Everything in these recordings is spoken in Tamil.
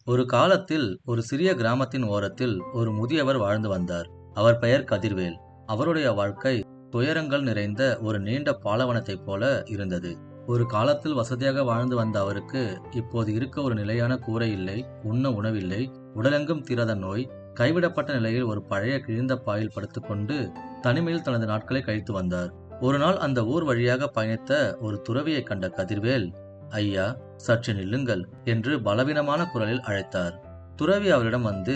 ஒரு காலத்தில் ஒரு சிறிய கிராமத்தின் ஓரத்தில் ஒரு முதியவர் வாழ்ந்து வந்தார். அவர் பெயர் கதிர்வேல். அவருடைய வாழ்க்கை துயரங்கள் நிறைந்த ஒரு நீண்ட பாலைவனத்தைப் போல இருந்தது. ஒரு காலத்தில் வசதியாக வாழ்ந்து வந்த அவருக்கு இப்போது இருக்க ஒரு நிலையான கூரை இல்லை, உண்ண உணவில்லை, உடலெங்கும் தீராத நோய், கைவிடப்பட்ட நிலையில் ஒரு பழைய கிழிந்த பாயில் படுத்துக்கொண்டு தனிமையில் தனது நாட்களை கழித்து வந்தார். ஒரு நாள் அந்த ஊர் வழியாக பயணித்த ஒரு துறவியை கண்ட கதிர்வேல், ஐயா, சற்று நில்லுங்கள் என்று பலவீனமான குரலில் அழைத்தார். துறவி அவரிடம் வந்து,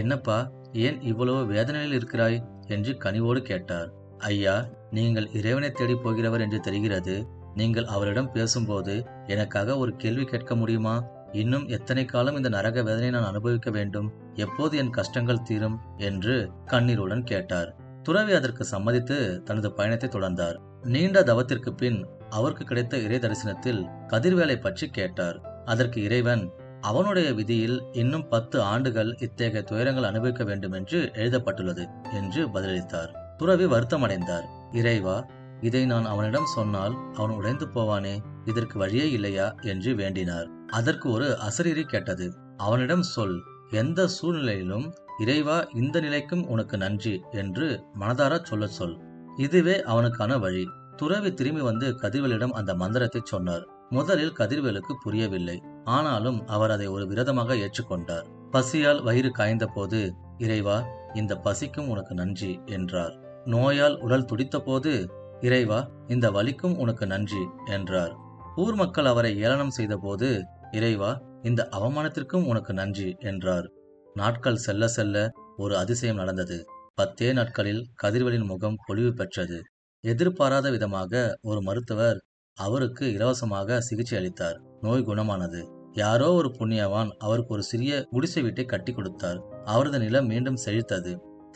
என்னப்பா, ஏன் இவ்வளவு வேதனையில் இருக்கிறாய் என்று கனிவோடு கேட்டார். ஐயா, நீங்கள் இறைவனை தேடி போகிறவர் என்று தெரிகிறது. நீங்கள் அவரிடம் பேசும்போது எனக்காக ஒரு கேள்வி கேட்க முடியுமா? இன்னும் எத்தனை காலம் இந்த நரக வேதனை நான் அனுபவிக்க வேண்டும்? எப்போது என் கஷ்டங்கள் தீரும் என்று கண்ணீருடன் கேட்டார். துறவி அதற்கு சம்மதித்து தனது பயணத்தை தொடர்ந்தார். நீண்ட தவத்திற்கு பின் அவருக்கு கிடைத்த இறை தரிசனத்தில் கதிர்வேலை பற்றி கேட்டார். அதற்கு இறைவன், அவனுடைய விதியில் இன்னும் 10 ஆண்டுகள் இத்தகைய துயரங்கள் அனுபவிக்க வேண்டும் என்று எழுதப்பட்டுள்ளது என்று பதிலளித்தார். துறவி வருத்தமடைந்தார். இறைவா, இதை நான் அவனிடம் சொன்னால் அவன் உடைந்து போவானே, இதற்கு வழியே இல்லையா என்று வேண்டினார். அதற்கு ஒரு அசரீரி கேட்டது. அவனிடம் சொல், எந்த சூழ்நிலையிலும் இறைவா, இந்த நிலைக்கும் உனக்கு நன்றி என்று மனதார சொல். இதுவே அவனுக்கான வழி. துறவி திரும்பி வந்து கதிர்வேலிடம் அந்த மந்திரத்தை சொன்னார். முதலில் கதிர்வேலுக்கு புரியவில்லை. ஆனாலும் அவர் அதை ஒரு விரதமாக ஏற்றுக்கொண்டார். பசியால் வயிறு காய்ந்த போது, இறைவா, இந்த பசிக்கும் உனக்கு நன்றி என்றார். நோயால் உடல் துடித்த போது, இறைவா, இந்த வலிக்கும் உனக்கு நன்றி என்றார். ஊர் மக்கள் அவரை ஏளனம் செய்த போது, இறைவா, இந்த அவமானத்திற்கும் உனக்கு நன்றி என்றார். நாட்கள் செல்ல செல்ல ஒரு அதிசயம் நடந்தது. 10 நாட்களில் கதிர்வேலின் முகம் பொலிவு பெற்றது. எதிர்பாராத விதமாக ஒரு மருத்துவர் அவருக்கு இலவசமாக சிகிச்சை அளித்தார். நோய் குணமானது. யாரோ ஒரு புண்ணியவான் அவருக்கு ஒரு சிறிய குடிசை வீட்டை கட்டி கொடுத்தார். அவரது நிலம் மீண்டும் செழித்தது.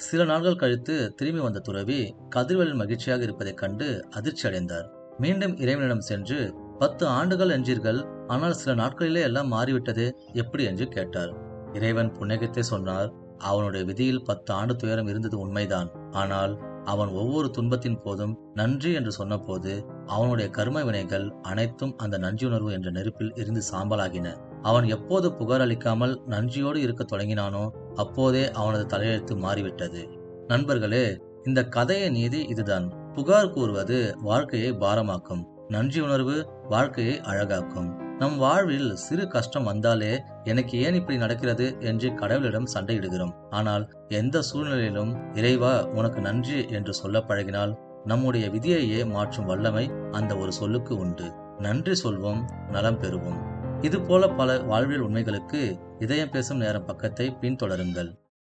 சில நாட்கள் கழித்து திரும்பி வந்த துறவி கதிர்வேலின் மகிழ்ச்சியாக இருப்பதைக் கண்டு அதிர்ச்சி அடைந்தார். மீண்டும் இறைவனிடம் சென்று, 10 ஆண்டுகள் என்றீர்கள், ஆனால் சில நாட்களிலே எல்லாம் மாறிவிட்டது, எப்படி என்று கேட்டார். இறைவன் புன்னகைத்தே சொன்னார், அவனுடைய விதியில் 10 ஆண்டு துயரம் இருந்தது உண்மைதான். ஆனால் அவன் ஒவ்வொரு துன்பத்தின் போதும் நன்றி என்று சொன்னபோது அவனுடைய கர்ம வினைகள் அனைத்தும் அந்த நன்றியுணர்வு என்ற நெருப்பில் எரிந்து சாம்பலாகின. அவன் எப்போது புகார் அளிக்காமல் நன்றியோடு இருக்க தொடங்கினானோ அப்போதே அவனது தலையெழுத்து மாறிவிட்டது. நண்பர்களே, இந்த கதையின் நீதி இதுதான். புகார் கூறுவது வாழ்க்கையை பாரமாக்கும், நன்றியுணர்வு வாழ்க்கையை அழகாக்கும். நம் வாழ்வில் சிறு கஷ்டம் வந்தாலே எனக்கு ஏன் இப்படி நடக்கிறது என்று கடவுளிடம் சண்டையிடுகிறோம். ஆனால் எந்த சூழ்நிலையிலும் இறைவா, உனக்கு நன்றி என்று சொல்ல பழகினால் நம்முடைய விதியையே மாற்றும் வல்லமை அந்த ஒரு சொல்லுக்கு உண்டு. நன்றி சொல்வோம், நலம் பெறுவோம். இதுபோல பல வாழ்வியல் உண்மைகளுக்கு இதயம் பேசும் நேரம் பக்கத்தை பின்தொடருங்கள்.